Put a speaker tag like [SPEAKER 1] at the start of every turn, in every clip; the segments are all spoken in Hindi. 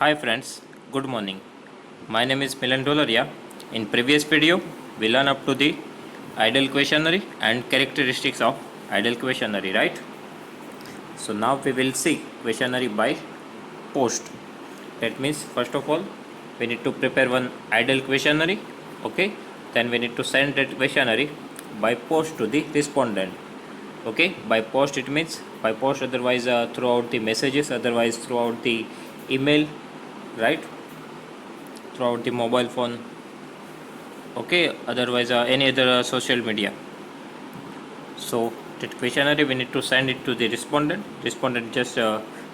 [SPEAKER 1] Hi friends, good morning. My name is Milan Dolaria. In previous video, we learn up to the ideal questionnaire and characteristics of ideal questionnaire, right? So now we will see questionnaire by post. That means first of all, we need to prepare one ideal questionnaire, okay? Then we need to send that questionnaire by post to the respondent. Okay, by post it means by post, otherwise throughout the messages, otherwise throughout the email, right, throughout the mobile phone, okay, otherwise any other social media. So that questionnaire we need to send it to the respondent just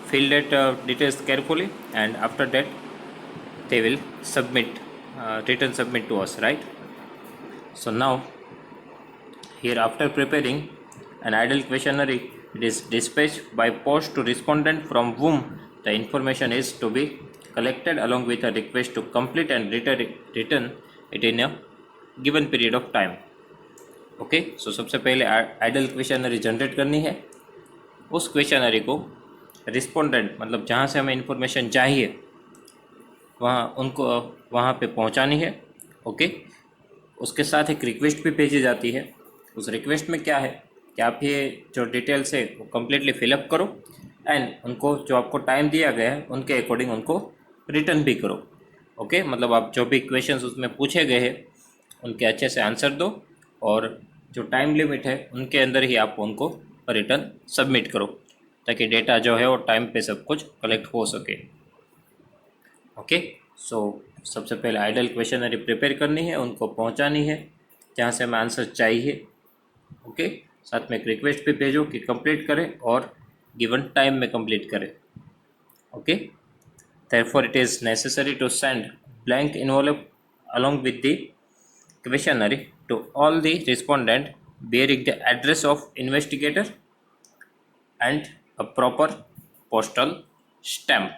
[SPEAKER 1] fill that details carefully, and after that they will submit, return submit to us, right? So now here, after preparing an ideal questionnaire, it is dispatched by post to respondent, from whom the information is to be collected along with a request to complete and return it in a given period of time. Okay, so सबसे पहले आइडल क्वेश्चनरी जनरेट करनी है। उस क्वेश्चनरी को रिस्पोंडेंट मतलब जहाँ से हमें इन्फॉर्मेशन चाहिए वहाँ पे पहुँचानी है। ओके, उसके साथ एक रिक्वेस्ट भी भेजी जाती है। उस रिक्वेस्ट में क्या है कि आप ये जो डिटेल्स है वो कम्प्लीटली फिलअप करो, एंड उनको जो आपको टाइम दिया गया है उनके अकॉर्डिंग उनको रिटर्न भी करो। ओके, मतलब आप जो भी क्वेश्चंस उसमें पूछे गए हैं उनके अच्छे से आंसर दो, और जो टाइम लिमिट है उनके अंदर ही आप उनको रिटर्न सबमिट करो, ताकि डेटा जो है वो टाइम पे सब कुछ कलेक्ट हो सके। ओके, सो सबसे पहले आइडल क्वेश्चनरी प्रिपेयर करनी है, उनको पहुंचानी है जहाँ से हमें आंसर चाहिए। ओके, साथ में एक रिक्वेस्ट भी भेजो कि कंप्लीट करें और गिवन टाइम में कंप्लीट करें। Okay, therefore it is necessary to send blank envelope along with the questionnaire to all the respondent bearing the address of investigator and a proper postal stamp।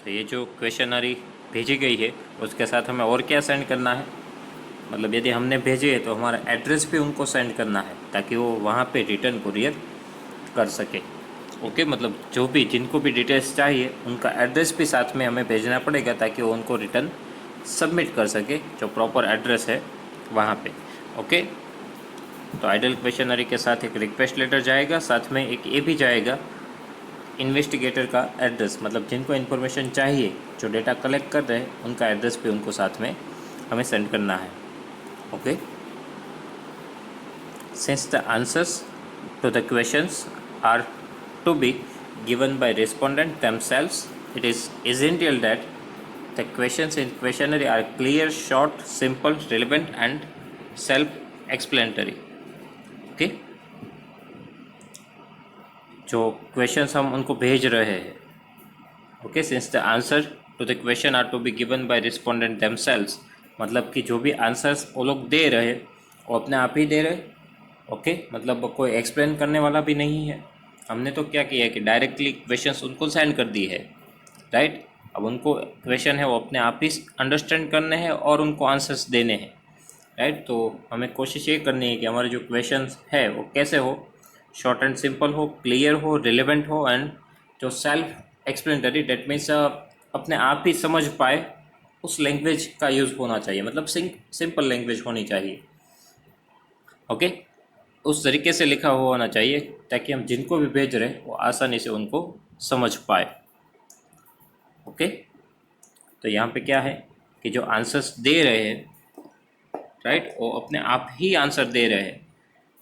[SPEAKER 1] तो ये जो क्वेश्चनरी भेजी गई है उसके साथ हमें और क्या सेंड करना है, मतलब यदि हमने भेजे है तो हमारा एड्रेस भी उनको सेंड करना है ताकि वो वहाँ पे रिटर्न कुरियर कर सके। ओके, मतलब जो भी जिनको भी डिटेल्स चाहिए उनका एड्रेस भी साथ में हमें भेजना पड़ेगा ताकि वो उनको रिटर्न सबमिट कर सके जो प्रॉपर एड्रेस है वहाँ पे। ओके, तो आइडल क्वेश्चनरी के साथ एक रिक्वेस्ट लेटर जाएगा, साथ में एक ये भी जाएगा इन्वेस्टिगेटर का एड्रेस, मतलब जिनको इन्फॉर्मेशन चाहिए जो डेटा कलेक्ट कर रहे हैं उनका एड्रेस भी उनको साथ में हमें सेंड करना है। Okay, since the answers to the questions are to be given by respondent themselves, it is essential that the questions in questionnaire are clear, short, simple, relevant and self-explanatory। okay, जो क्वेश्चंस हम उनको भेज रहे हैं, okay, since the answer to the question are to be given by respondent themselves, मतलब कि जो भी आंसर्स वो लोग दे रहे वो अपने आप ही दे रहे। ओके, मतलब कोई एक्सप्लेन करने वाला भी नहीं है। हमने तो क्या किया कि डायरेक्टली क्वेश्चंस उनको सेंड कर दी है, राइट। अब उनको क्वेश्चन है वो अपने आप ही अंडरस्टैंड करने हैं और उनको आंसर्स देने हैं, राइट। तो हमें कोशिश ये करनी है कि हमारे जो क्वेश्चंस है वो कैसे हो, शॉर्ट एंड सिंपल हो, क्लियर हो, रिलेवेंट हो, एंड जो सेल्फ एक्सप्लेनेटरी, डेट मीन्स अपने आप ही समझ पाए उस लैंग्वेज का यूज़ होना चाहिए, मतलब सिंपल लैंग्वेज होनी चाहिए। ओके, उस तरीके से लिखा हुआ होना चाहिए ताकि हम जिनको भी भेज रहे हैं वो आसानी से उनको समझ पाए। ओके, तो यहाँ पे क्या है कि जो आंसर्स दे रहे हैं, राइट, वो अपने आप ही आंसर दे रहे हैं।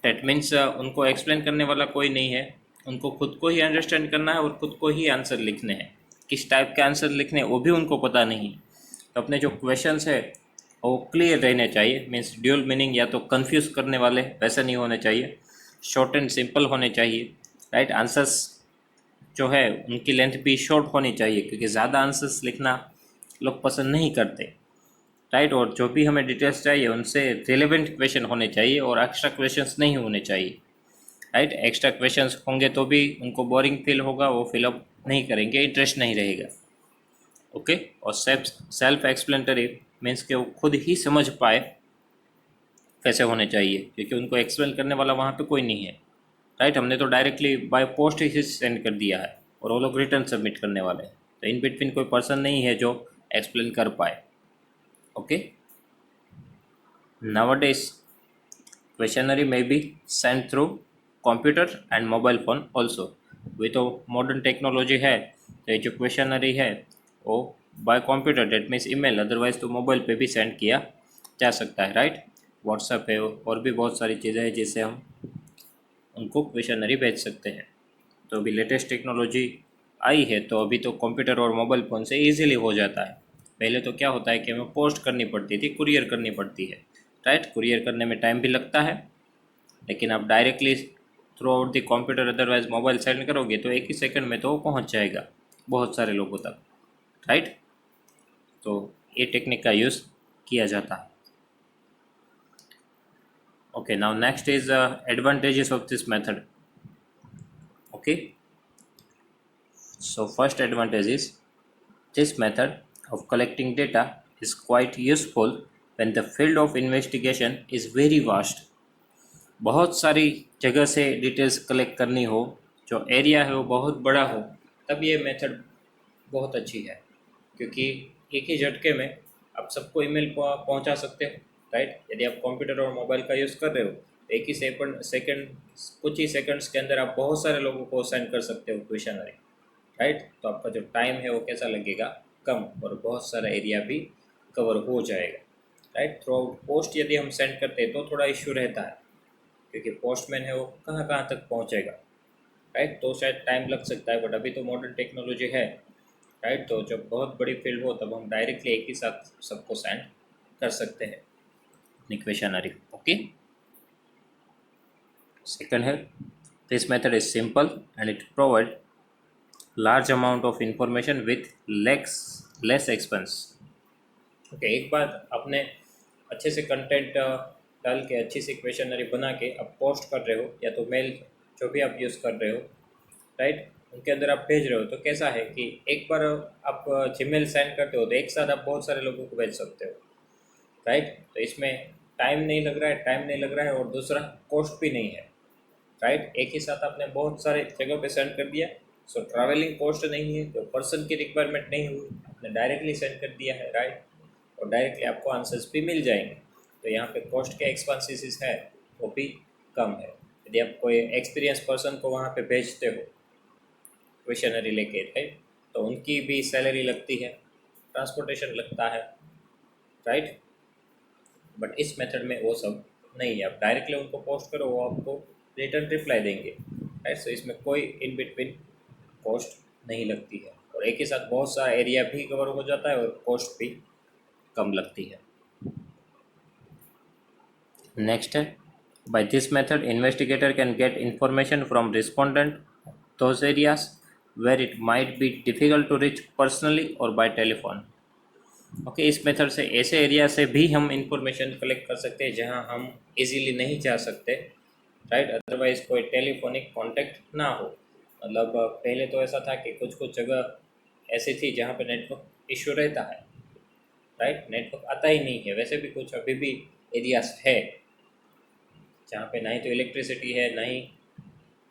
[SPEAKER 1] डेट मीन्स उनको एक्सप्लेन करने वाला कोई नहीं है, उनको खुद को ही अंडरस्टैंड करना है और खुद को ही आंसर लिखने हैं। किस टाइप के आंसर लिखने हैं वो भी उनको पता नहीं। तो अपने जो क्वेश्चंस है वो क्लियर रहने चाहिए, मीन्स ड्यूल मीनिंग या तो कंफ्यूज करने वाले वैसे नहीं होने चाहिए, शॉर्ट एंड सिंपल होने चाहिए, राइट। आंसर्स जो है उनकी लेंथ भी शॉर्ट होनी चाहिए क्योंकि ज़्यादा आंसर्स लिखना लोग पसंद नहीं करते, राइट। और जो भी हमें डिटेल्स चाहिए उनसे रिलेवेंट क्वेश्चन होने चाहिए और एक्स्ट्रा क्वेश्चंस नहीं होने चाहिए, राइट। एक्स्ट्रा क्वेश्चंस होंगे तो भी उनको बोरिंग फील होगा, वो फिलअप नहीं करेंगे, इंटरेस्ट नहीं रहेगा। ओके, और सेल्फ एक्सप्लेनेटरी मीन्स कि वो खुद ही समझ पाए कैसे होने चाहिए, क्योंकि उनको एक्सप्लेन करने वाला वहाँ पे कोई नहीं है, राइट। हमने तो directly by post he send कर दिया है। और वो लोग रिटर्न सबमिट करने वाले हैं। तो इन बिटवीन कोई पर्सन नहीं है जो एक्सप्लेन कर पाए। ओके, नाउअडेज क्वेश्चनरी में be send through computer and mobile phone also. वे तो मॉडर्न टेक्नोलॉजी है, तो ये जो क्वेश्चनरी है वो bye computer, that means email, otherwise तो मोबाइल पे भी सेंड किया जा सकता है, राइट। व्हाट्सएप है और भी बहुत सारी चीज़ें हैं जिससे हम उनको क्वेश्चनरी भेज सकते हैं। तो अभी लेटेस्ट टेक्नोलॉजी आई है, तो अभी तो कंप्यूटर और मोबाइल फ़ोन से ईजिली हो जाता है। पहले तो क्या होता है कि हमें पोस्ट करनी पड़ती थी, कुरियर करनी पड़ती है, राइट। कुरियर करने में टाइम भी लगता है, लेकिन आप directly through out the computer otherwise mobile send करोगे तो एक ही सेकंड में तो वो पहुंच जाएगा बहुत सारे लोगों तक, राइट। तो ये टेक्निक का यूज़ किया जाता है। Okay, now next is advantages of this method. Okay, so first advantage is this method of collecting data is quite useful when the field of investigation is very vast। बहुत सारी जगह से डिटेल्स कलेक्ट करनी हो, जो एरिया है वो बहुत बड़ा हो, तब ये मेथड बहुत अच्छी है, क्योंकि एक ही झटके में आप सबको ईमेल पहुंचा सकते हो, राइट। यदि आप कंप्यूटर और मोबाइल का यूज़ कर रहे हो तो एक ही सेकंड कुछ ही सेकंड्स के अंदर आप बहुत सारे लोगों को सेंड कर सकते हो क्वेश्चनरी, राइट। तो आपका जो टाइम है वो कैसा लगेगा, कम, और बहुत सारा एरिया भी कवर हो जाएगा, राइट। थ्रू आउट पोस्ट यदि हम सेंड करते हैं तो थोड़ा इश्यू रहता है, क्योंकि पोस्टमैन है वो कहाँ कहाँ तक पहुँचेगा, राइट। तो शायद टाइम लग सकता है, बट अभी तो मॉडर्न टेक्नोलॉजी है, राइट। तो जब बहुत बड़ी फील्ड हो तब हम डायरेक्टली एक ही साथ सबको सेंड कर सकते हैं अपनी क्वेश्चनरी। ओके, सेकंड है this method is simple and it provide large amount of information with less expense. Okay, एक बार आपने अच्छे से कंटेंट डाल के अच्छी सी क्वेश्चनरी बना के आप पोस्ट कर रहे हो, या तो मेल जो भी आप यूज़ कर रहे हो, राइट, उनके अंदर आप भेज रहे हो, तो कैसा है कि एक बार आप जीमेल सेंड करते हो तो एक साथ आप बहुत सारे लोगों को भेज सकते हो, राइट। तो इसमें टाइम नहीं लग रहा है और दूसरा कॉस्ट भी नहीं है, राइट। एक ही साथ आपने बहुत सारे जगह पे सेंड कर दिया, सो ट्रैवलिंग कॉस्ट नहीं है, तो पर्सन की रिक्वायरमेंट नहीं हुई, आपने डायरेक्टली सेंड कर दिया है, राइट। और डायरेक्टली आपको आंसर्स भी मिल जाएंगे। तो यहाँ पे कॉस्ट के एक्सपेंसेस है वो भी कम है। यदि आप कोई एक्सपीरियंस पर्सन को वहाँ पे भेजते हो क्वेश्चनरी लेके, राइट, तो उनकी भी सैलरी लगती है, ट्रांसपोर्टेशन लगता है, राइट। बट इस मेथड में वो सब नहीं है, आप डायरेक्टली उनको पोस्ट करो, वो आपको रिटर्न रिप्लाई देंगे, राइट। सो इसमें कोई इन बिटवीन कॉस्ट नहीं लगती है, और एक ही साथ बहुत सारा एरिया भी कवर हो जाता है और कॉस्ट भी कम लगती है। नेक्स्ट है, by this method investigator can get information from respondent those areas where it might be difficult to reach personally और बाय टेलीफोन। ओके, इस मेथड से ऐसे एरिया से भी हम इंफॉर्मेशन कलेक्ट कर सकते हैं जहां हम इजीली नहीं जा सकते, राइट, अदरवाइज कोई टेलीफोनिक कांटेक्ट ना हो। मतलब पहले तो ऐसा था कि कुछ कुछ जगह ऐसी थी जहां पे नेटवर्क इश्यू रहता है, राइट, नेटवर्क आता ही नहीं है। वैसे भी कुछ अभी भी एरियाज है जहाँ पे ना ही तो इलेक्ट्रिसिटी है, ना ही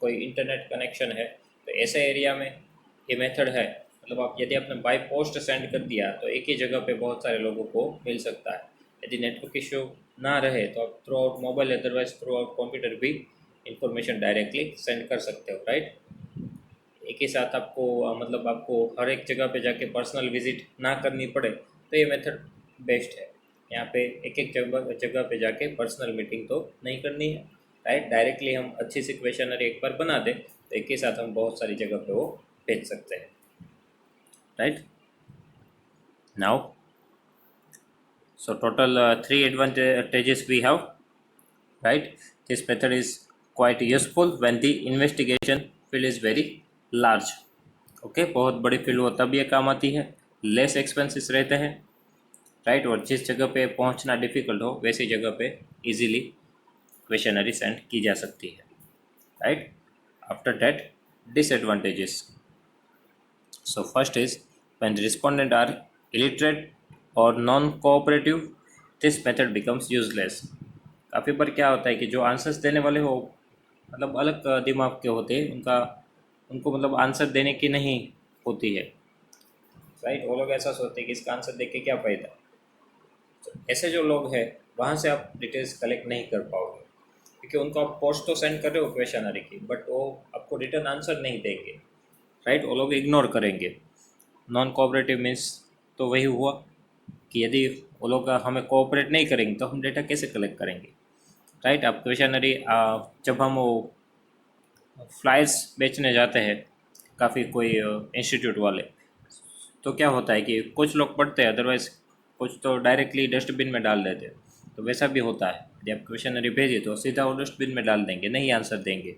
[SPEAKER 1] कोई इंटरनेट कनेक्शन है। तो ऐसे एरिया में ये मेथड है, मतलब आप यदि आपने बाय पोस्ट सेंड कर दिया तो एक ही जगह पे बहुत सारे लोगों को मिल सकता है। यदि नेटवर्क इश्यू ना रहे तो आप through out mobile otherwise through out computer भी इंफॉर्मेशन डायरेक्टली सेंड कर सकते हो, राइट। एक ही साथ आपको मतलब आपको हर एक जगह पे जाके पर्सनल विजिट ना करनी पड़े, तो ये मेथड बेस्ट है। यहाँ पे एक एक जगह जगह पे जाके पर्सनल मीटिंग तो नहीं करनी है, राइट। डायरेक्टली हम अच्छी सी क्वेश्चनरी एक बार बना दें तो एक ही साथ हम बहुत सारी जगह पे वो भेज सकते हैं, right. Now so total three advantages we have, right। This method is quite useful when the investigation field is very large। Okay, बहुत बड़ी फील्ड हो तब ये काम आती है, लेस एक्सपेंसेस रहते हैं, राइट। और जिस जगह पे पहुंचना डिफ़िकल्ट हो वैसी जगह पे इजीली क्वेश्चनरी सेंड की जा सकती है, right. After that disadvantages. So first is when the respondent are illiterate और non cooperative this method becomes useless. काफ़ी बार क्या होता है कि जो आंसर्स देने वाले हो मतलब अलग दिमाग के होते हैं, उनको मतलब आंसर देने की नहीं होती है, राइट। वो लोग ऐसा सोचते हैं कि इसका आंसर देख के क्या फ़ायदा। तो ऐसे जो लोग हैं वहाँ से आप डिटेल्स कलेक्ट नहीं कर पाओगे, क्योंकि उनको आप पोस्ट तो सेंड कर रहे हो क्वेश्चनरी की, बट वो आपको रिटर्न आंसर नहीं देंगे, राइट। वो लोग इग्नोर करेंगे। नॉन कोऑपरेटिव मीन्स तो वही हुआ कि यदि वो लोग हमें कोऑपरेट नहीं करेंगे तो हम डेटा कैसे कलेक्ट करेंगे, राइट। आप क्वेश्चनरी जब हम वो फ्लायर्स बेचने जाते हैं काफ़ी कोई इंस्टीट्यूट वाले, तो क्या होता है कि कुछ लोग पढ़ते हैं, अदरवाइज कुछ तो डायरेक्टली डस्टबिन में डाल देते हैं। तो वैसा भी होता है, यदि आप क्वेश्चनरी भेजिए तो सीधा वो डस्टबिन में डाल देंगे, नहीं आंसर देंगे,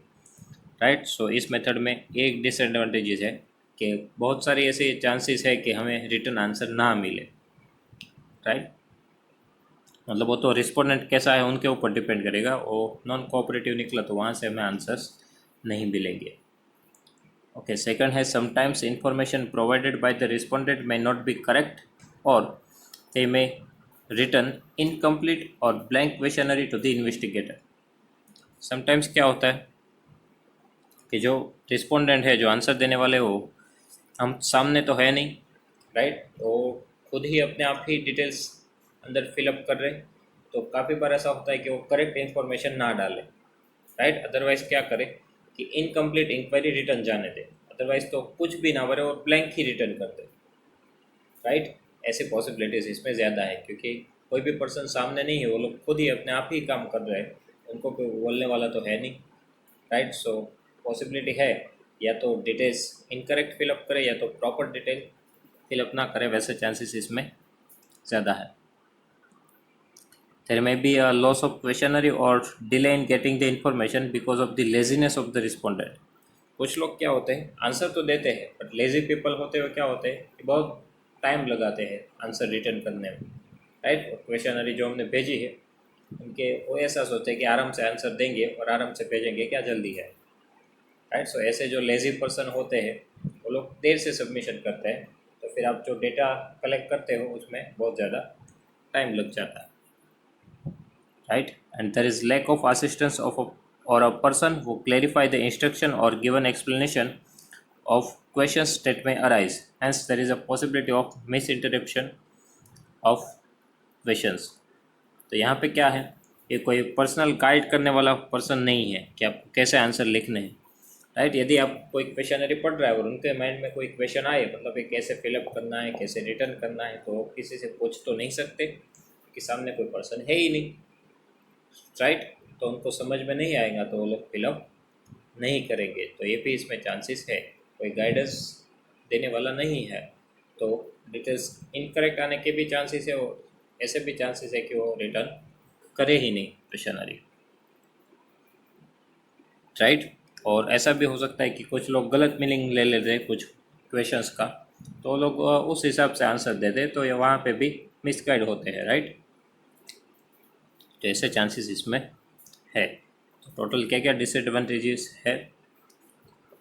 [SPEAKER 1] राइट। सो इस मेथड में एक डिसएडवांटेजेस है कि बहुत सारी ऐसे चांसेस है कि हमें रिटर्न आंसर ना मिले, राइट। मतलब वो तो रिस्पोंडेंट कैसा है उनके ऊपर डिपेंड करेगा। वो नॉन कोऑपरेटिव निकला तो वहाँ से हमें आंसर्स नहीं मिलेंगे। ओके, सेकंड है sometimes information provided by the respondent may not be correct और they may return incomplete और blank questionnaire to the investigator। Sometimes क्या होता है कि जो रिस्पोंडेंट है, जो आंसर देने वाले हो, हम सामने तो है नहीं, राइट। तो खुद ही अपने आप ही डिटेल्स अंदर फिलअप कर रहे, तो काफ़ी बार ऐसा होता है कि वो करेक्ट इन्फॉर्मेशन ना डाले, राइट। अदरवाइज क्या करे कि इनकम्प्लीट इंक्वायरी रिटर्न जाने दे, अदरवाइज तो कुछ भी ना भरे और ब्लैंक ही रिटर्न कर दे, राइट। ऐसे पॉसिबिलिटीज़ इसमें ज़्यादा है, क्योंकि कोई भी पर्सन सामने नहीं है, वो लोग खुद ही अपने आप ही काम कर रहे हैं, उनको कोई बोलने वाला तो है नहीं, राइट। सो पॉसिबिलिटी है या तो डिटेल्स इनकरेक्ट फिलअप करे या तो प्रॉपर डिटेल फिलअप ना करे, वैसे चांसेस इसमें ज़्यादा है। There may be a loss of questionnaire or delay in getting the information because of the laziness of the respondent। कुछ लोग क्या होते हैं, आंसर तो देते हैं बट लेजी पीपल होते हुए क्या होते हैं कि बहुत टाइम लगाते हैं आंसर रिटर्न करने में, राइट। क्वेश्चनरी जो हमने भेजी है उनके वो ऐसा सोचते हैं कि आराम से आंसर देंगे और आराम से भेजेंगे, क्या जल्दी है, राइट। सो ऐसे जो लेजी पर्सन होते हैं वो लोग देर से सबमिशन करते हैं, तो फिर आप जो डेटा कलेक्ट करते हो उसमें बहुत ज़्यादा टाइम लग जाता है, right। And there is lack of assistance of or a person who clarify the instruction or give an explanation of questions that may arise, hence there is a possibility of misinterpretation of questions। तो यहाँ पे क्या है, ये कोई पर्सनल गाइड करने वाला पर्सन नहीं है कि आपको कैसे आंसर लिखने हैं, राइट। यदि आप कोई क्वेश्चनरी पढ़ रहा है और उनके माइंड में कोई क्वेश्चन आए, मतलब ये कैसे फिलअप करना है, कैसे रिटर्न करना है, तो किसी से पूछ तो नहीं सकते कि सामने कोई पर्सन है ही नहीं, राइट। तो उनको समझ में नहीं आएगा तो वो लोग फिलअप नहीं करेंगे। तो ये भी इसमें चांसेस है, कोई गाइडेंस देने वाला नहीं है तो डिटेल्स इनकरेक्ट आने के भी चांसेस है, और ऐसे भी चांसेस है कि वो रिटर्न करे ही नहीं क्वेश्चनरी, राइट। और ऐसा भी हो सकता है कि कुछ लोग गलत मीनिंग ले लेते हैं कुछ क्वेश्चंस का, तो वो लोग उस हिसाब से आंसर देते, तो ये वहाँ पे भी मिसगाइड होते हैं, राइट। तो ऐसे चांसेस इसमें है। तो टोटल क्या क्या डिसएडवांटेजेस है।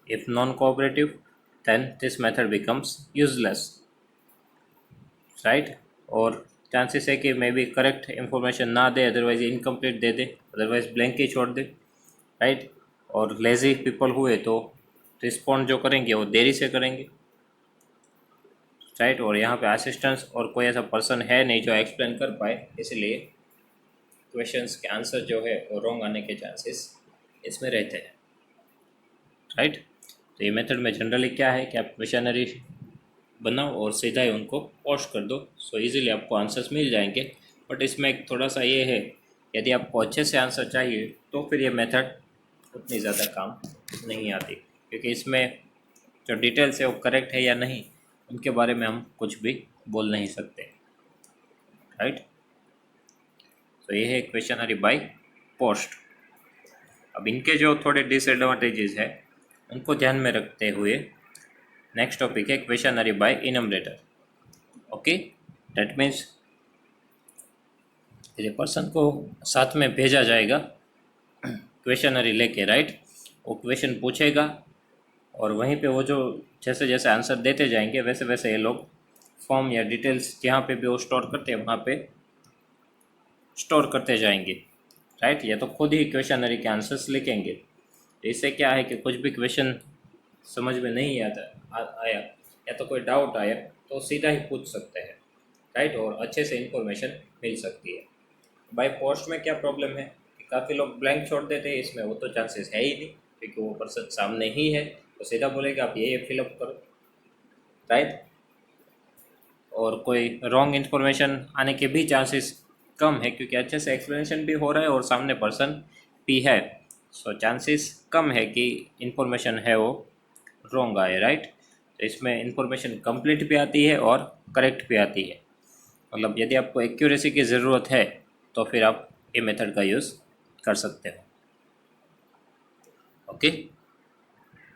[SPEAKER 1] If non cooperative then this method becomes useless, right. और चांसेस है कि मे बी करेक्ट इन्फॉर्मेशन ना दे, अदरवाइज इनकम्प्लीट दे दे, अदरवाइज ब्लैंक ही छोड़ दे, राइट। और लेजी पीपल हुए तो रिस्पॉन्ड जो करेंगे वो देरी से करेंगे, राइट। और यहाँ पे असिस्टेंस और कोई ऐसा पर्सन है नहीं जो एक्सप्लेन कर पाए, इसलिए क्वेश्चंस के आंसर जो है वो रॉन्ग आने के चांसेस इसमें रहते हैं, राइट। तो ये मेथड में जनरली क्या है कि आप क्वेश्चनरी बनाओ और सीधा ही उनको पोस्ट कर दो, सो इजीली आपको आंसर्स मिल जाएंगे। बट इसमें एक थोड़ा सा ये है, यदि आपको अच्छे से आंसर चाहिए तो फिर ये मेथड उतनी ज़्यादा काम नहीं आती, क्योंकि इसमें जो डिटेल्स है वो करेक्ट है या नहीं उनके बारे में हम कुछ भी बोल नहीं सकते, राइट। तो ये है क्वेश्चनरी बाय पोस्ट। अब इनके जो थोड़े डिसएडवांटेजेस है उनको ध्यान में रखते हुए नेक्स्ट टॉपिक है questionnaire by enumerator. Okay, that means ये पर्सन को साथ में भेजा जाएगा क्वेश्चनरी लेके, राइट। वो क्वेश्चन पूछेगा और वहीं पे वो जो जैसे जैसे आंसर देते जाएंगे वैसे वैसे ये लोग फॉर्म या डिटेल्स जहाँ पे भी वो स्टोर करते हैं वहाँ पे स्टोर करते जाएंगे, राइट। या तो खुद ही क्वेश्चनरी के आंसर्स लिखेंगे। तो इससे क्या है कि कुछ भी क्वेश्चन समझ में नहीं आया या तो कोई डाउट आया तो सीधा ही पूछ सकते हैं, राइट, और अच्छे से इंफॉर्मेशन मिल सकती है। बाय पोस्ट में क्या प्रॉब्लम है कि काफ़ी लोग ब्लैंक छोड़ देते हैं, इसमें वो तो चांसेस है ही नहीं क्योंकि वो पर्सन सामने ही है, तो सीधा बोलेगा आप ये फिलअप करो, राइट। और कोई रॉन्ग इन्फॉर्मेशन आने के भी चांसेस कम है क्योंकि अच्छे से एक्सप्लेनेशन भी हो रहा है और सामने पर्सन भी है, सो चांसेस कम है कि इन्फॉर्मेशन है वो रॉन्ग आए, राइट। तो इसमें इन्फॉर्मेशन कंप्लीट भी आती है और करेक्ट भी आती है। मतलब यदि आपको एक्यूरेसी की ज़रूरत है तो फिर आप ये मेथड का यूज़ कर सकते हो। Okay,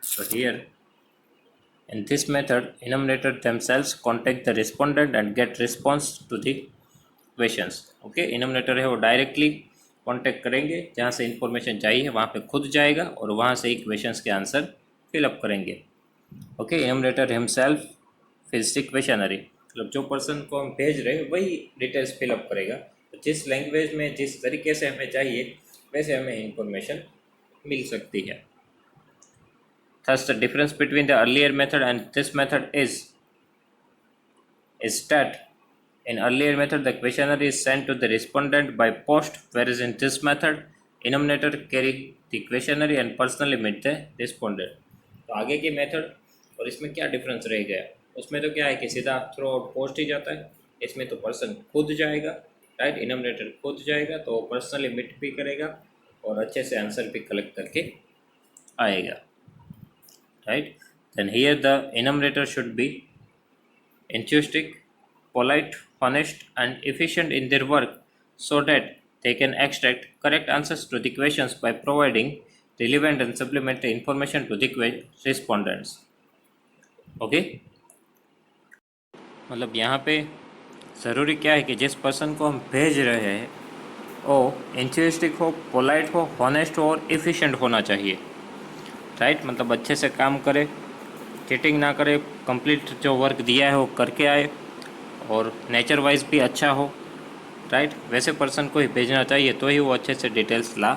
[SPEAKER 1] so here in this method enumerator themselves contact the respondent and get response to the questions। Okay, enumerator है वो डायरेक्टली कांटेक्ट करेंगे, जहाँ से इंफॉर्मेशन चाहिए वहाँ पे खुद जाएगा और वहाँ से ही क्वेश्चंस के आंसर फिलअप करेंगे। Okay, enumerator himself fills the questionnaire, मतलब जो पर्सन को हम भेज रहे हैं वही डिटेल्स फिलअप करेगा, तो जिस लैंग्वेज में जिस तरीके से हमें चाहिए वैसे हमें इंफॉर्मेशन मिल सकती है। Thus, the difference between the earlier method and this method is that in earlier method the questionnaire is sent to the respondent by post, whereas in this method enumerator carry the questionnaire and personally meet the respondent। तो आगे की मेथड और इसमें क्या डिफरेंस रह गया? उसमें तो क्या है कि सीधा थ्रू आउट पोस्ट ही जाता है, इसमें तो पर्सन खुद जाएगा, राइट, इनोमिनेटर खुद जाएगा तो पर्सनली मीट भी करेगा और अच्छे से आंसर भी कलेक्ट करके आएगा, right? Then here the enumerator should be enthusiastic, polite, honest, and efficient in their work so that they can extract correct answers to the questions by providing relevant and supplementary information to the respondents। Okay, मतलब यहाँ पे ज़रूरी क्या है कि जिस पर्सन को हम भेज रहे हैं वो एंथुसियास्टिक हो, पोलाइट हो, हॉनेस्ट हो और एफिशिएंट होना चाहिए, राइट। मतलब अच्छे से काम करे, चीटिंग ना करे, कंप्लीट जो वर्क दिया है वो करके आए और नेचर वाइज भी अच्छा हो, राइट। वैसे पर्सन को ही भेजना चाहिए तो ही वो अच्छे से डिटेल्स ला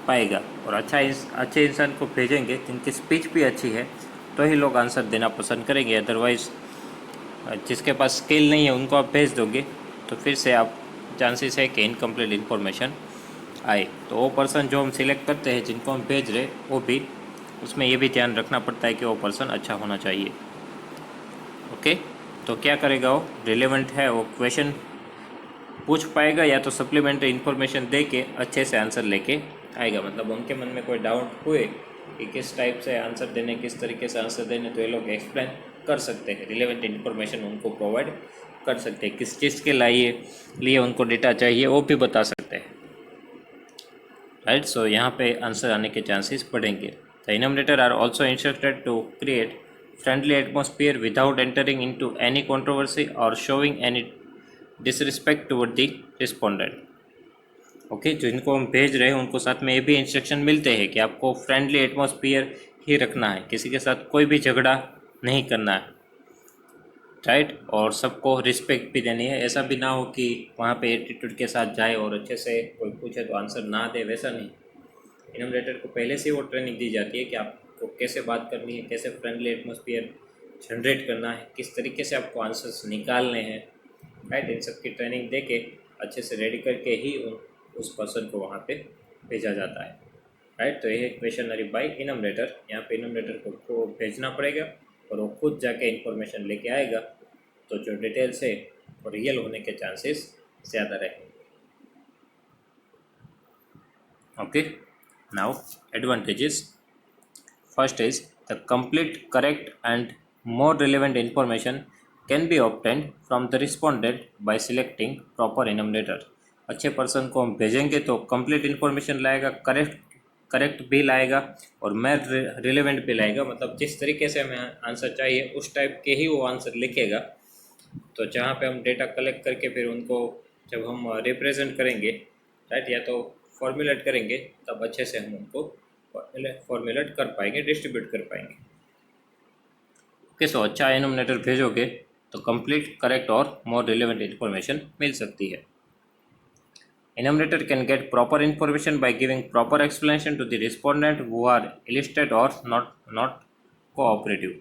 [SPEAKER 1] पाएगा। और अच्छे इंसान को भेजेंगे जिनकी स्पीच भी अच्छी है तो ही लोग आंसर देना पसंद करेंगे, अदरवाइज़ जिसके पास स्किल नहीं है उनको आप भेज दोगे तो फिर से आप चांसेस है कि इनकम्प्लीट इन्फॉर्मेशन आए। तो वो पर्सन जो हम सिलेक्ट करते हैं जिनको हम भेज रहे वो भी उसमें ये भी ध्यान रखना पड़ता है कि वो पर्सन अच्छा होना चाहिए। ओके, तो क्या करेगा वो, रिलेवेंट है वो क्वेश्चन पूछ पाएगा या तो सप्लीमेंट्री इन्फॉर्मेशन दे के अच्छे से आंसर लेके आएगा। मतलब उनके मन में कोई डाउट हुए कि किस टाइप से आंसर देने, किस तरीके से आंसर देने, तो ये लोग एक्सप्लेन कर सकते हैं, रिलेवेंट इन्फॉर्मेशन उनको प्रोवाइड कर सकते हैं, किस चीज़ के लिए उनको डेटा चाहिए वो भी बता सकते हैं, राइट। सो यहाँ पे आंसर आने के चांसेस बढ़ेंगे। The enumerator are also instructed to create friendly atmosphere without entering into any controversy और showing any disrespect toward the respondent. Okay, जिनको हम भेज रहे हैं उनको साथ में ये भी इंस्ट्रक्शन मिलते हैं कि आपको फ्रेंडली एटमोसफियर ही रखना है, किसी के साथ कोई भी झगड़ा नहीं करना है, राइट। और सबको रिस्पेक्ट भी देनी है, ऐसा भी ना हो कि वहाँ पे एटीट्यूड के साथ जाए और अच्छे से कोई पूछे तो आंसर ना दे, वैसा नहीं। इनोमिनेटर को पहले से वो ट्रेनिंग दी जाती है कि आपको कैसे बात करनी है, कैसे फ्रेंडली एटमोसफियर जनरेट करना है, किस तरीके से आपको आंसर्स निकालने हैं, राइट। इन सब की ट्रेनिंग दे के अच्छे से रेडी करके ही उस पर्सन को वहाँ पे भेजा जाता है, राइट। तो ये क्वेश्चनरी बाय इनोमिनेटर, यहाँ पे इनोमिनेटर को भेजना पड़ेगा और वो खुद जाके इंफॉर्मेशन लेके आएगा, तो जो डिटेल्स है वो रियल होने के चांसेस ज़्यादा रहेंगे। Okay, now advantages. First is the complete, correct and more relevant information can be obtained from the respondent by selecting proper enumerator। अच्छे पर्सन को हम भेजेंगे तो कंप्लीट इन्फॉर्मेशन लाएगा, करेक्ट भी लाएगा और मैर रिलेवेंट भी लाएगा। मतलब जिस तरीके से हमें आंसर चाहिए उस टाइप के ही वो आंसर लिखेगा। तो जहाँ पे हम डेटा कलेक्ट करके फिर उनको जब हम रिप्रेजेंट करेंगे, राइट, या तो फॉर्मुलेट करेंगे, तब अच्छे से हम उनको फॉर्मुलेट कर पाएंगे, डिस्ट्रीब्यूट कर पाएंगे। ओके, सो अच्छा एनोमिनेटर भेजोगे तो कंप्लीट, करेक्ट और मोर रिलेवेंट इन्फॉर्मेशन मिल सकती है। Enumerator can get proper information by giving proper explanation to the respondent who are illustrated or not cooperative.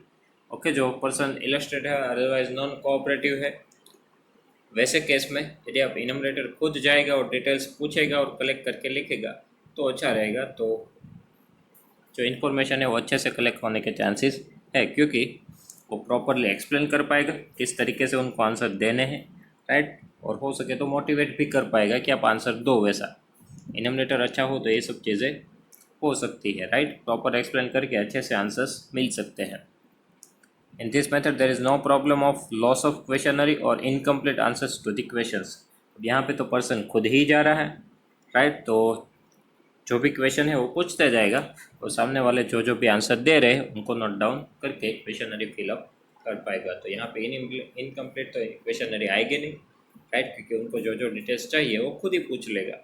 [SPEAKER 1] Okay, जो पर्सन इलस्ट्रेट है अदरवाइज नॉन कोऑपरेटिव है, वैसे केस में यदि आप इनमरेटर खुद जाएगा और डिटेल्स पूछेगा और कलेक्ट करके लिखेगा तो अच्छा रहेगा। तो जो इन्फॉर्मेशन है वो अच्छे से कलेक्ट होने के चांसेस है, क्योंकि वो प्रॉपरली एक्सप्लेन कर पाएगा किस तरीके से उनको आंसर देने हैं, राइट। और हो सके तो मोटिवेट भी कर पाएगा कि आप आंसर दो वैसा। इनमरेटर अच्छा हो तो ये सब चीज़ें हो सकती है, राइट। प्रॉपर एक्सप्लेन करके अच्छे से आंसर्स मिल सकते हैं। In this method, there is no problem of loss of questionnaire or incomplete answers to the questions. यहाँ पे तो पर्सन खुद ही जा रहा है, राइट। तो जो भी क्वेश्चन है वो पूछता जाएगा और सामने वाले जो जो भी आंसर दे रहे हैं उनको नोट डाउन करके क्वेश्चनरी फिलअप कर पाएगा। तो यहाँ पे इनकम्प्लीट तो क्वेश्चनरी आएगी नहीं, राइट, क्योंकि उनको जो जो डिटेल्स चाहिए वो खुद ही पूछ लेगा,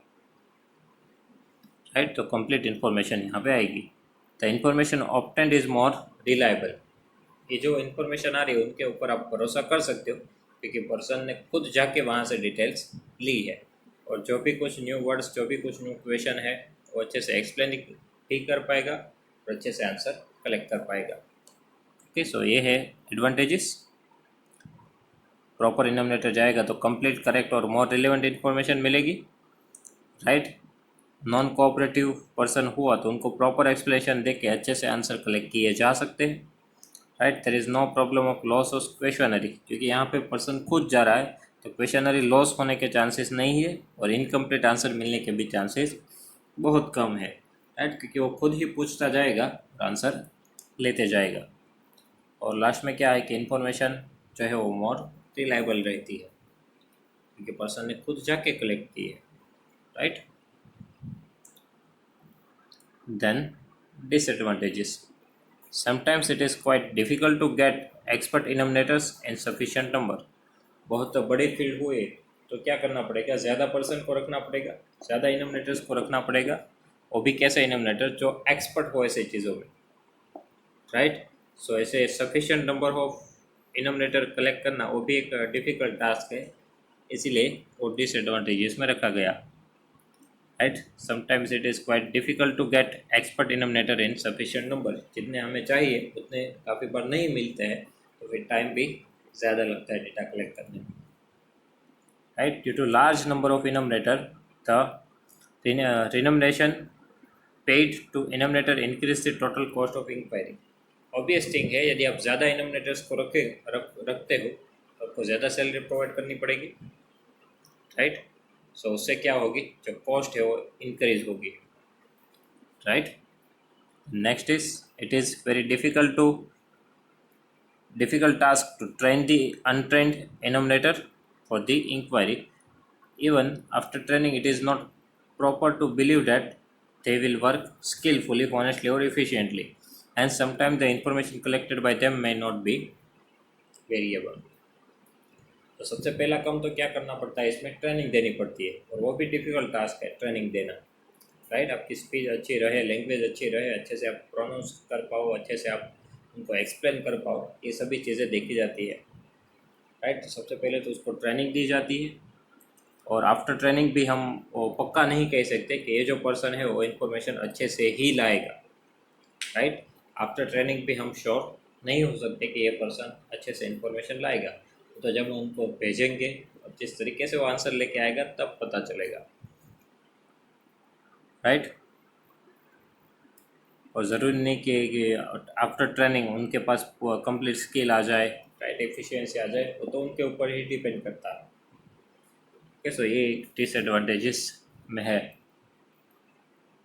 [SPEAKER 1] राइट। तो कंप्लीट इन्फॉर्मेशन यहाँ पे आएगी। The information obtained is more reliable. ये जो इन्फॉर्मेशन आ रही है उनके ऊपर आप भरोसा कर सकते हो, क्योंकि पर्सन ने खुद जाके वहाँ से डिटेल्स ली है और जो भी कुछ न्यू वर्ड्स, जो भी कुछ न्यू क्वेश्चन है वो अच्छे से एक्सप्लेन भी कर पाएगा और अच्छे से आंसर कलेक्ट कर पाएगा। ओके, सो ये है एडवांटेजेस। प्रॉपर इनोमिनेटर जाएगा तो कंप्लीट, करेक्ट और मोर रिलेवेंट इन्फॉर्मेशन मिलेगी, राइट। नॉन कोऑपरेटिव पर्सन हुआ तो उनको प्रॉपर एक्सप्लेनेशन दे के अच्छे से आंसर कलेक्ट किए जा सकते हैं, right. There is no problem of loss of questionnaire, क्योंकि यहाँ पे पर्सन खुद जा रहा है तो क्वेश्चनरी लॉस होने के चांसेस नहीं है और इनकम्प्लीट आंसर मिलने के भी चांसेस बहुत कम है, राइट, क्योंकि वो खुद ही पूछता जाएगा और आंसर लेते जाएगा। और लास्ट में क्या है कि इन्फॉर्मेशन जो है वो मोर रिलायबल रहती है, क्योंकि पर्सन ने खुद जाके कलेक्ट की है, right. Then disadvantages, sometimes it is quite difficult to get expert enumerators in sufficient number। बहुत बड़ी फील्ड हुए तो क्या करना पड़ेगा, ज़्यादा पर्सन को रखना पड़ेगा, ज़्यादा इनोमिनेटर्स को रखना पड़ेगा, वो भी कैसे इनोमिनेटर जो एक्सपर्ट हो ऐसे चीज़ों में, राइट। सो ऐसे सफिशिएंट नंबर ऑफ इनोमिनेटर कलेक्ट करना वो भी एक डिफ़िकल्ट टास्क है, इसीलिए वो डिसएडवांटेजेस में रखा गया, right. Sometimes it is quite difficult to get expert enumerator in sufficient number. जितने हमें चाहिए उतने काफ़ी बार नहीं मिलते हैं, तो फिर टाइम भी ज़्यादा लगता है डेटा कलेक्ट करने में, right. Due to large number of enumerator the remuneration paid to enumerator increase the total cost of inquiry. Obvious thing है, यदि आप ज़्यादा इनोमिनेटर्स को रखते हो तो आपको ज़्यादा सैलरी प्रोवाइड करनी पड़ेगी, राइट। सो उससे क्या होगी, जो कॉस्ट है वो इंक्रीज होगी, right. Next is it is very difficult task to train the untrained enumerator for the inquiry. Even after training, it is not proper to believe that they will work skillfully, honestly or efficiently, and sometimes the information collected by them may not be variable। तो सबसे पहला काम तो क्या करना पड़ता है, इसमें ट्रेनिंग देनी पड़ती है, और वो भी डिफ़िकल्ट टास्क है ट्रेनिंग देना, राइट। आपकी स्पीच अच्छी रहे, लैंग्वेज अच्छी रहे, अच्छे से आप प्रोनाउंस कर पाओ, अच्छे से आप उनको एक्सप्लेन कर पाओ, ये सभी चीज़ें देखी जाती है, राइट। तो सबसे पहले तो उसको ट्रेनिंग दी जाती है, और आफ्टर ट्रेनिंग भी हम वो पक्का नहीं कह सकते कि ये जो पर्सन है वो इन्फॉर्मेशन अच्छे से ही लाएगा, राइट। आफ्टर ट्रेनिंग भी हम श्योर नहीं हो सकते कि ये पर्सन अच्छे से इन्फॉर्मेशन लाएगा। तो जब हम उनको भेजेंगे और जिस तरीके से वो आंसर लेके आएगा तब पता चलेगा, राइट। और ज़रूरी नहीं कि आफ्टर ट्रेनिंग उनके पास कंप्लीट स्किल आ जाए, राइट, एफिशिएंसी आ जाए, वो तो उनके ऊपर ही डिपेंड करता है। ओके, सो ये डिसएडवांटेजेस में है।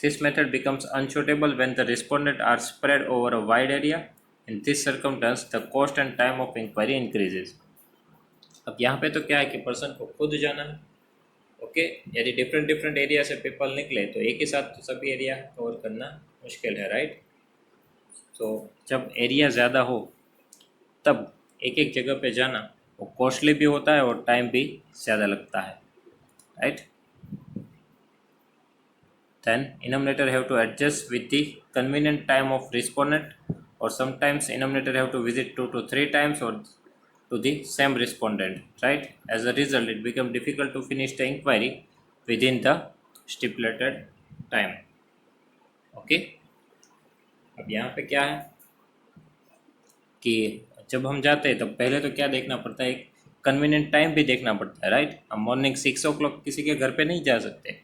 [SPEAKER 1] This method becomes unsuitable when the respondent are spread over a wide area. In this circumstance the cost and time of inquiry increases. अब यहाँ पे तो क्या है कि पर्सन को खुद जाना है, ओके। यदि डिफरेंट एरिया से पीपल निकले तो एक ही साथ तो सभी एरिया कवर करना मुश्किल है, राइट। तो जब एरिया ज़्यादा हो तब एक एक जगह पे जाना वो कॉस्टली भी होता है और टाइम भी ज़्यादा लगता है, right. Then enumerator have to adjust with the convenient time of respondent, और sometimes enumerator have to visit 2 to 3 times or to the same respondent, right? As a result, it becomes difficult to finish the inquiry within the stipulated time. Okay? अब यहाँ पे क्या है कि जब हम जाते हैं तब पहले तो क्या देखना पड़ता है, एक कन्वीनियंट टाइम भी देखना पड़ता है, राइट। हम मॉर्निंग 6 o'clock किसी के घर पे नहीं जा सकते,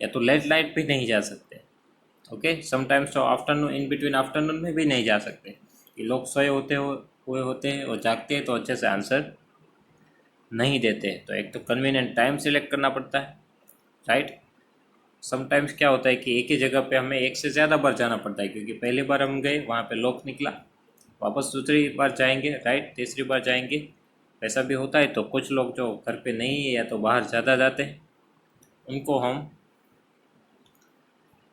[SPEAKER 1] या तो लेट नाइट भी नहीं जा सकते। ओके, समटाइम्स तो आफ्टरनून, इन बिटवीन आफ्टरनून में भी नहीं जा सकते, कि लोग सोए हुए होते हैं और जागते हैं तो अच्छे से आंसर नहीं देते। तो एक तो कन्वीनियंट टाइम सिलेक्ट करना पड़ता है, राइट। समटाइम्स क्या होता है कि एक ही जगह पे हमें एक से ज़्यादा बार जाना पड़ता है, क्योंकि पहली बार हम गए वहाँ पे लॉक निकला, वापस दूसरी बार जाएंगे, राइट, तीसरी बार जाएंगे, ऐसा भी होता है। तो कुछ लोग जो घर पे नहीं है या तो बाहर ज़्यादा जाते हैं, उनको हम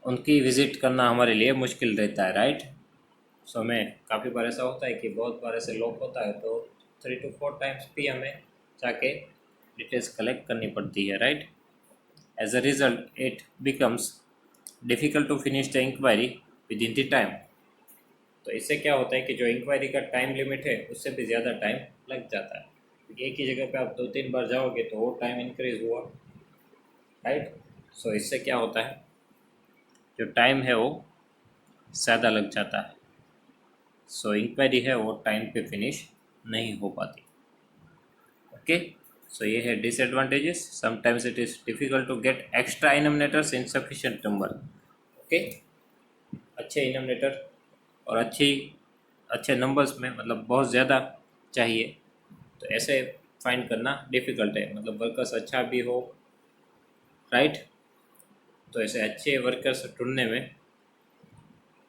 [SPEAKER 1] उनकी विज़िट करना हमारे लिए मुश्किल रहता है, राइट। सो हमें काफ़ी बार ऐसा होता है कि बहुत बार ऐसे लॉक होता है, तो 3 to 4 टाइम्स भी हमें जाके डिटेल्स कलेक्ट करनी पड़ती है, right. As a result it becomes difficult to finish the inquiry within the time. तो इससे क्या होता है कि जो इंक्वायरी का टाइम लिमिट है उससे भी ज़्यादा टाइम लग जाता है, क्योंकि एक ही जगह पे आप 2-3 बार जाओगे तो वो टाइम इंक्रीज हुआ, राइट। सो इससे क्या होता है, जो टाइम है वो ज़्यादा लग जाता है। सो इंक्वायरी है वो टाइम पे फिनिश नहीं हो पाती। ओके, सो ये है disadvantages. Sometimes it is difficult to get extra enumerators in sufficient number. Okay, अच्छे इनमिनेटर और अच्छे नंबर्स में, मतलब बहुत ज़्यादा चाहिए, तो ऐसे फाइंड करना डिफ़िकल्ट है, मतलब वर्कर्स अच्छा भी हो, राइट। तो ऐसे अच्छे वर्कर्स ढूंढने में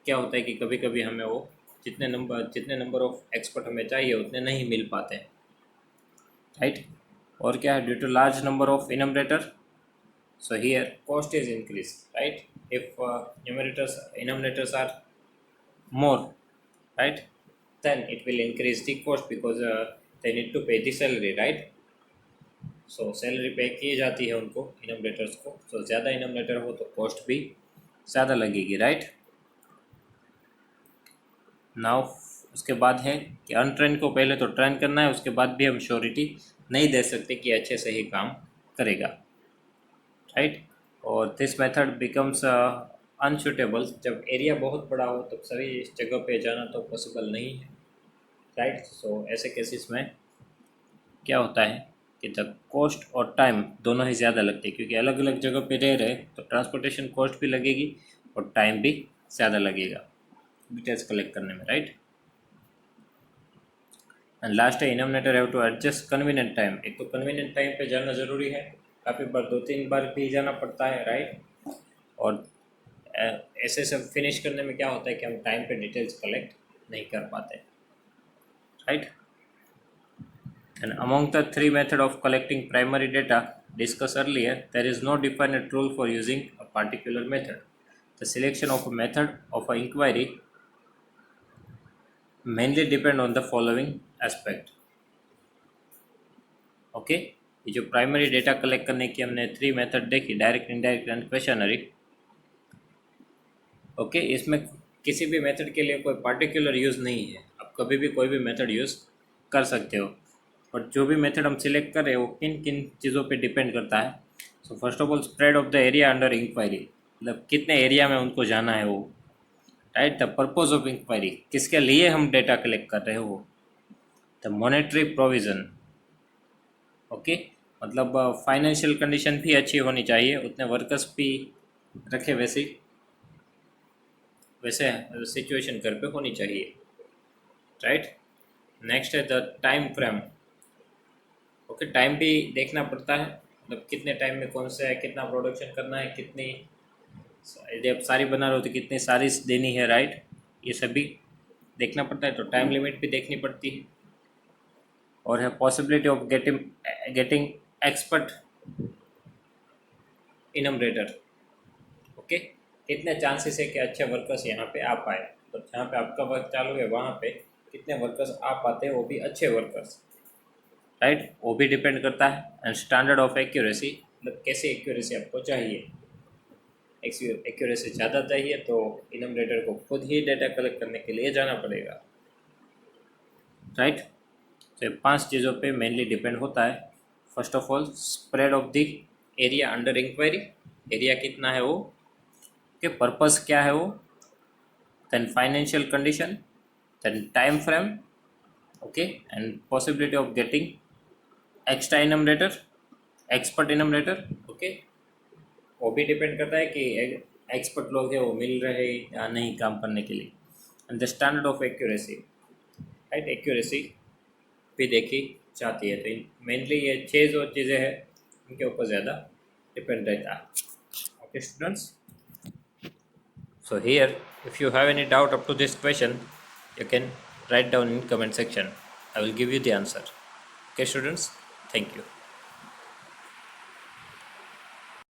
[SPEAKER 1] क्या होता है कि कभी कभी हमें वो जितने नंबर ऑफ एक्सपर्ट हमें चाहिए उतने नहीं मिल पाते हैं, राइट। और क्या है, due to large number of enumerator, so here cost is increased, right? If numerators are more, right, then it will increase the cost because they need to pay the salary, right? So salary पे की जाती है उनको, इनमरेटर्स को, तो ज़्यादा इनमरेटर हो तो कॉस्ट भी ज़्यादा लगेगी, राइट। नाउ उसके बाद है कि अनट्रेन को पहले तो ट्रेन करना है, उसके बाद भी हम श्योरिटी नहीं दे सकते कि अच्छे से ही काम करेगा, राइट। और दिस मेथड बिकम्स अनसूटेबल जब एरिया बहुत बड़ा हो, तो सभी जगह पे जाना तो पॉसिबल नहीं है, राइट। सो ऐसे केसेस में क्या होता है कि द कॉस्ट और टाइम दोनों ही ज़्यादा लगते हैं, क्योंकि अलग अलग जगह पे रह रहे तो ट्रांसपोर्टेशन कॉस्ट भी लगेगी और टाइम भी ज़्यादा लगेगा डिटेल्स कलेक्ट करने में, राइट। एंड लास्ट है enumerator have to adjust convenient time. एक तो कन्वीनियंट टाइम पे जाना ज़रूरी है, काफ़ी बार 2-3 बार भी जाना पड़ता है, राइट। और ऐसे सब फिनिश करने में क्या होता है कि हम टाइम पे डिटेल्स कलेक्ट नहीं कर पाते, right. And among the 3 method of collecting primary data discuss earlier, there is no defined rule for using a particular method. The selection of a method of a inquiry mainly depend on the following aspect। Okay, ये जो प्राइमरी डेटा कलेक्ट करने की हमने 3 मेथड देखी, direct, indirect and questionnaire. Okay, इसमें किसी भी मेथड के लिए कोई पार्टिकुलर यूज़ नहीं है, आप कभी भी कोई भी मेथड यूज़ कर सकते हो, और जो भी मेथड हम सिलेक्ट कर रहे हो किन किन चीज़ों पे डिपेंड करता है। So first of all, spread of the area under inquiry, मतलब कितने एरिया में उनको जाना है वो, right. The purpose of inquiry, किसके लिए हम डेटा कलेक्ट कर रहे हो। द मॉनेटरी प्रोविज़न, ओके, मतलब फाइनेंशियल कंडीशन भी अच्छी होनी चाहिए, उतने वर्कर्स भी रखे वैसे वैसे सिचुएशन घर पे होनी चाहिए, राइट। नेक्स्ट है the time frame. Okay, time भी देखना पड़ता है, मतलब कितने टाइम में कौन सा है, कितना प्रोडक्शन करना है, कितनी, यदि आप सारी बना रहे हो तो कितनी सारी देनी है, राइट। ये सभी देखना पड़ता है, तो टाइम लिमिट भी देखनी पड़ती है। और है possibility of getting expert enumerator. Okay, कितने चांसेस है कि अच्छे वर्कर्स यहाँ पे आ पाए, तो जहाँ पे आपका वर्क चालू है वहाँ पे कितने वर्कर्स आ पाते हैं, वो भी अच्छे वर्कर्स, राइट, वो भी डिपेंड करता है। एंड स्टैंडर्ड ऑफ एक्यूरेसी, मतलब कैसी एक्यूरेसी आपको चाहिए। एक्यूरेसी ज़्यादा चाहिए तो इनमरेटर को खुद ही डेटा कलेक्ट करने के लिए जाना पड़ेगा, राइट। तो 5 चीज़ों पे मेनली डिपेंड होता है। First of all, spread of the area under inquiry, area कितना है वो, के पर्पस क्या है वो, then financial condition, then time frame, okay, and possibility of getting extra enumerator, expert enumerator, okay, वो भी डिपेंड करता है कि एक्सपर्ट लोग हैं वो मिल रहे या नहीं काम करने के लिए। And the standard of accuracy, right, accuracy भी देखी जाती है। तो मेनली ये 6 जो चीज़ें हैं उनके ऊपर ज़्यादा डिपेंड रहता है। Okay students, so here if you have any doubt up to this question, you can write down in comment section. I will give you the answer. Okay students, thank you.